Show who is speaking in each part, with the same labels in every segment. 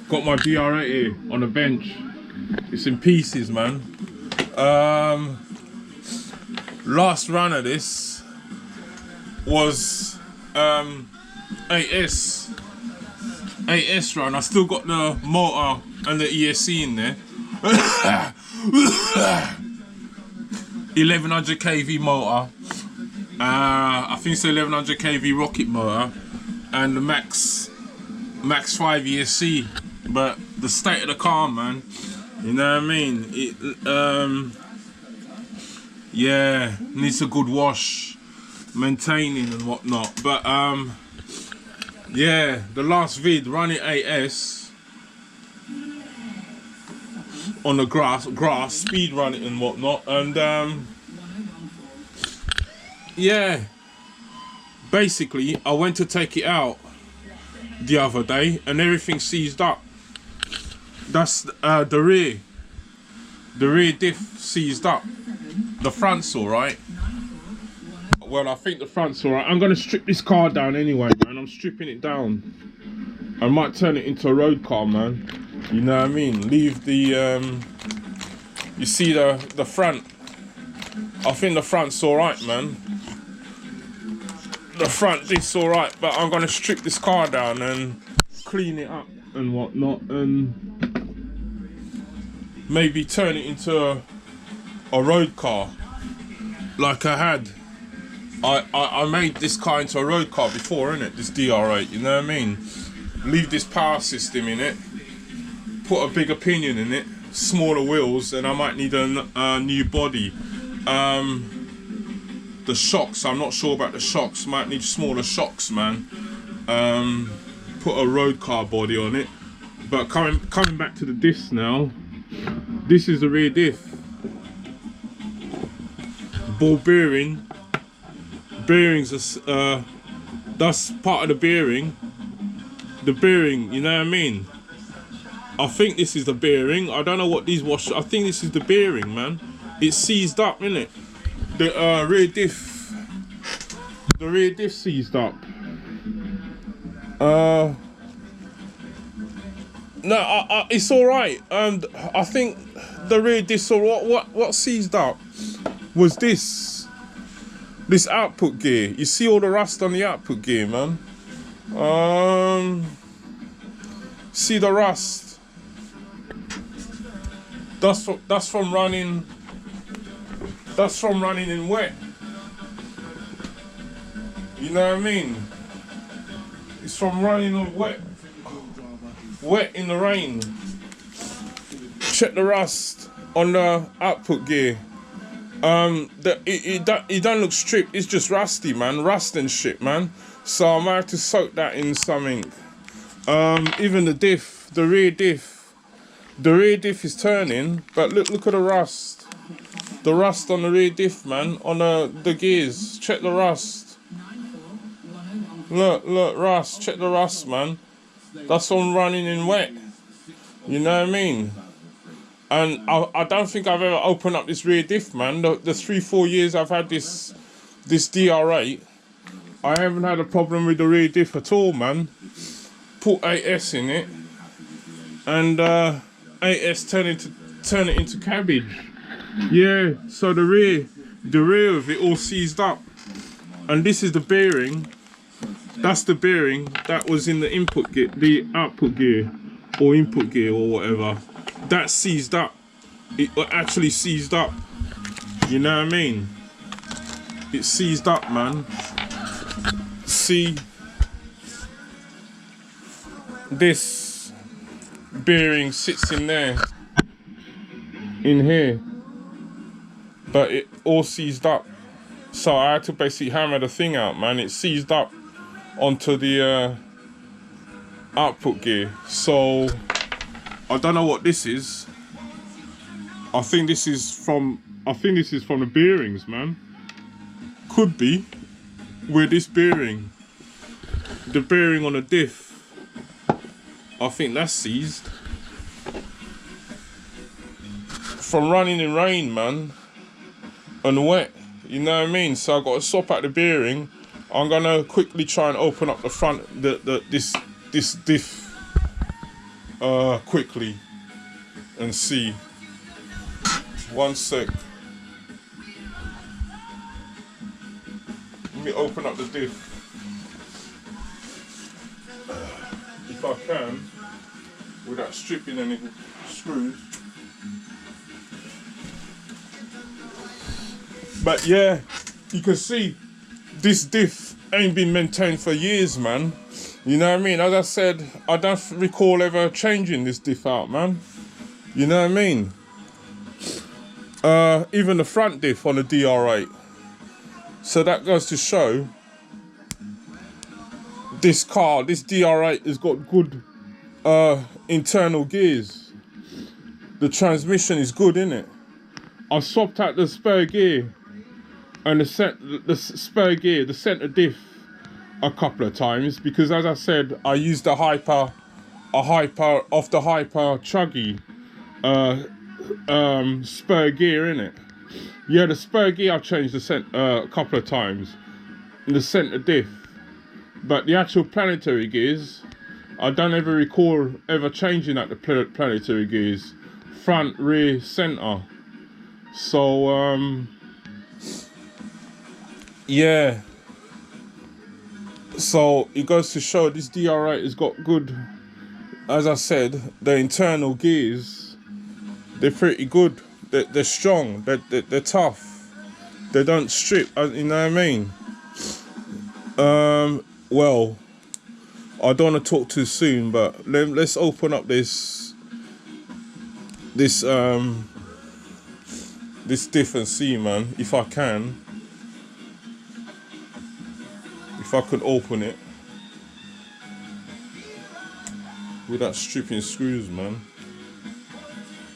Speaker 1: Got my DR8 here on the bench. It's in pieces, man. Last run of this was 8S run. I still got the motor and the ESC in there. 1100 kV motor. I think it's 1100 kV rocket motor and the max 5 ESC. But the state of the car, man, you know what I mean? It yeah, needs a good wash, maintaining and whatnot. But yeah, the last vid running 8S on the grass, speed running and whatnot, and yeah, basically I went to take it out the other day and everything seized up. That's the rear diff seized up. The front's alright. Well, I think the front's alright. I'm gonna strip this car down anyway, man. I'm stripping it down. I might turn it into a road car, man. You know what I mean? Leave the you see the front. I think the front's alright, man. The front diff's alright, but I'm gonna strip this car down and clean it up and whatnot, and maybe turn it into a road car like I had. I made this car into a road car before, innit? This DR8, you know what I mean? Leave this power system in it, put a bigger pinion in it, smaller wheels, and I might need a new body. The shocks, I'm not sure about the shocks, might need smaller shocks, man. Put a road car body on it. But coming back to the diffs now, this is the rear diff. Ball bearing. Bearings are, that's part of the bearing. The bearing, you know what I mean? I think this is the bearing. I don't know what these wash. I think this is the bearing, man. It's seized up, innit? The rear diff. The rear diff seized up. No, it's all right. I think the rear diff. So what seized up was this output gear. You see all the rust on the output gear, man. See the rust. That's from running. That's from running in wet. You know what I mean? It's from running on wet in the rain. Check the rust on the output gear. It don't look stripped. It's just rusty, man. Rust and shit, man. So I might have to soak that in some ink. Even the diff, the rear diff is turning, but look at the rust. The rust on the rear diff, man, on the gears. Check the rust. Look, rust. Check the rust, man. That's on running in wet. You know what I mean? And I don't think I've ever opened up this rear diff, man. The 3-4 years I've had this DR8, I haven't had a problem with the rear diff at all, man. Put 8S in it, and 8S turn it into cabbage. Yeah, so the rear of it all seized up, and this is the bearing. That's the bearing that was in the input gear, the output gear, or input gear, or whatever. That seized up. It actually seized up. You know what I mean? It seized up, man. See, this bearing sits in there, in here, but it all seized up. So I had to basically hammer the thing out, man. It seized up onto the output gear. So I don't know what this is. I think this is from the bearings, man. Could be with this bearing. The bearing on the diff. I think that's seized. From running in rain, man. And wet. You know what I mean? So I've got to swap out the bearing. I'm gonna quickly try and open up the front, this this diff quickly and see. One sec. Let me open up the diff if I can without stripping any screws. But yeah, you can see this diff ain't been maintained for years, man. You know what I mean? As I said, I don't recall ever changing this diff out, man. You know what I mean? Even the front diff on the DR8. So that goes to show this car, this DR8 has got good internal gears. The transmission is good, innit? I swapped out the spare gear and the spare gear, the center diff, a couple of times because, as I said, I used a hyper off the hyper chuggy spare gear in it. Yeah, the spare gear I've changed a couple of times in the center diff, but the actual planetary gears I don't ever recall ever changing out the planetary gears, front, rear, center. So yeah, so it goes to show this DR8 has got good, as I said, the internal gears, they're pretty good, they're strong, they're tough, they don't strip, you know what I mean? Well, I don't want to talk too soon, but let's open up this diff and see, man, if I can. If I could open it without stripping screws, man.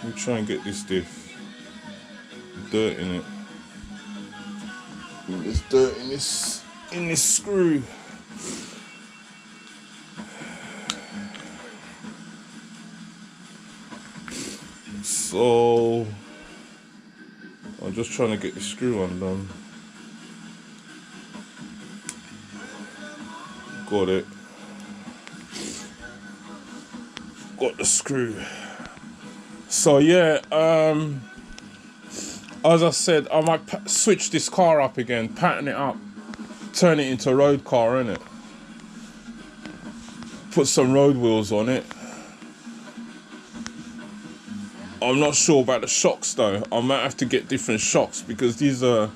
Speaker 1: Let me try and get this diff. Dirt in it. There's dirt in this screw. So I'm just trying to get the screw undone. Got it. Got the screw. So yeah, as I said, I might switch this car up again, pattern it up, turn it into a road car, innit? Put some road wheels on it. I'm not sure about the shocks though. I might have to get different shocks because these are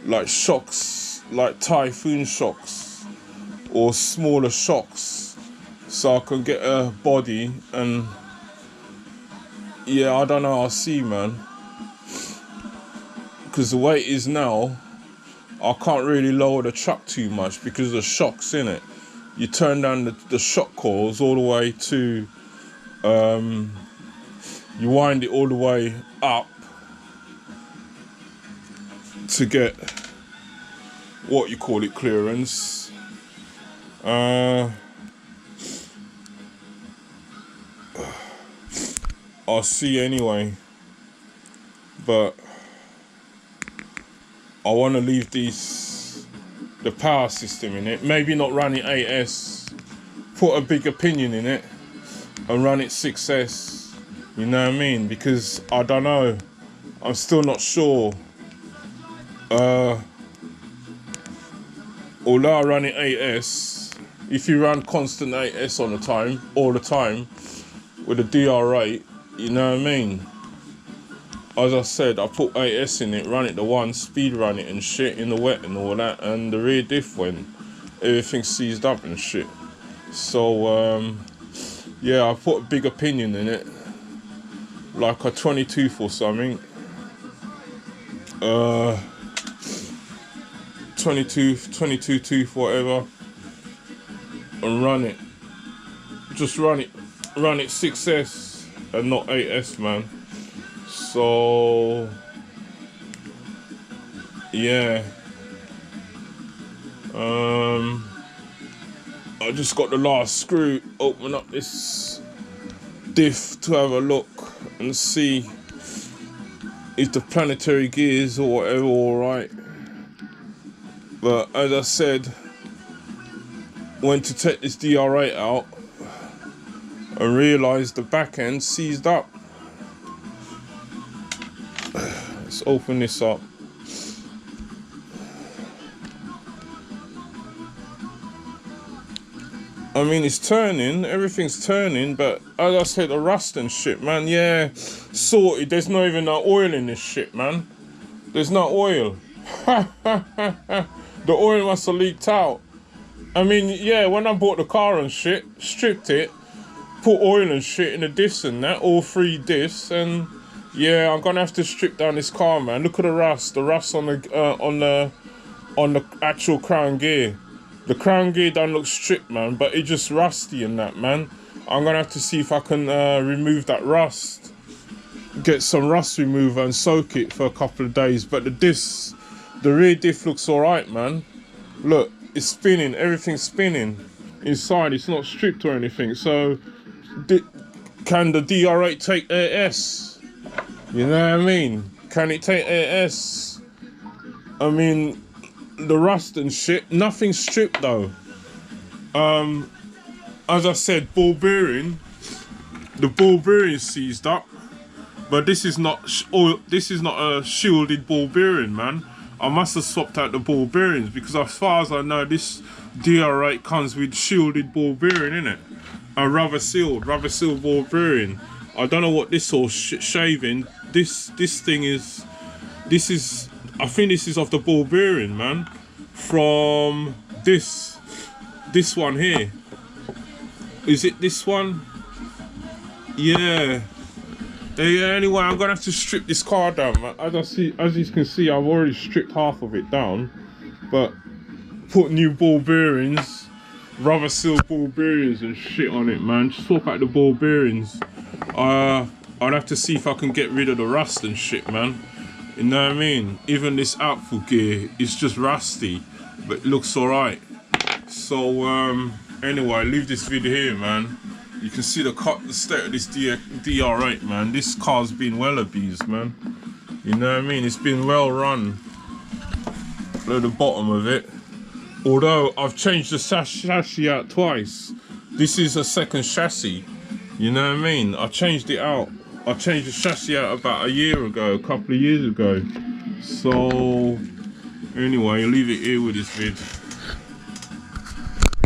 Speaker 1: like shocks, like Typhoon shocks or smaller shocks, so I can get a body. And yeah, I don't know, I'll see, man, because the way it is now I can't really lower the truck too much because of the shocks in it. You turn down the shock coils all the way to you wind it all the way up to get what you call it, clearance. I'll see anyway, but I want to leave the power system in it, maybe not run it 8S, put a big opinion in it and run it 6S, you know what I mean? Because I don't know, I'm still not sure. Although I run it 8S, if you run constant 8S all the time with a DR8, you know what I mean? As I said, I put 8S in it, run it to 1, speed run it and shit in the wet and all that, and the rear diff went, everything seized up and shit. So yeah, I put a big opinion in it, like a 22 or something. 22 tooth, whatever, and run it. Just run it 6S and not 8S, man. So yeah, I just got the last screw. Open up this diff to have a look and see if the planetary gears or whatever all right. But as I said, went to take this DR8 out and realised the back end seized up. Let's open this up. I mean, it's turning, everything's turning, but as I said, the rust and shit, man, yeah, sorted. There's not even no oil in this shit, man. There's no oil. The oil must have leaked out. I mean, yeah, when I bought the car and shit, stripped it, put oil and shit in the diffs and that, all 3 diffs, and yeah, I'm gonna have to strip down this car, man. Look at the rust on the actual crown gear. The crown gear don't look stripped, man, but it's just rusty and that, man. I'm gonna have to see if I can remove that rust, get some rust remover and soak it for a couple of days. But the diffs, the rear diff looks alright, man. Look, it's spinning, everything's spinning inside. It's not stripped or anything. So can the DR8 take AS? You know what I mean? Can it take AS? I mean, the rust and shit, nothing's stripped though. As I said, ball bearing, the ball bearing seized up, but this is not a shielded ball bearing, man. I must have swapped out the ball bearings, because as far as I know, this DR8 comes with shielded ball bearing in it, a rubber sealed ball bearing. I don't know what this all shaving. This thing is. I think this is off the ball bearing, man. From this one here. Is it this one? Yeah. Anyway, I'm gonna have to strip this car down, man. As you can see, I've already stripped half of it down, but put new ball bearings, rubber seal ball bearings and shit on it, man. Swap out the ball bearings. I'd have to see if I can get rid of the rust and shit, man. You know what I mean? Even this output gear is just rusty, but it looks alright. So anyway, leave this video here, man. You can see the state of this DR8, man. This car's been well abused, man. You know what I mean? It's been well run. Look at the bottom of it. Although I've changed the chassis out twice. This is a second chassis. You know what I mean? I changed it out. I changed the chassis out about a couple of years ago. So anyway, I'll leave it here with this vid.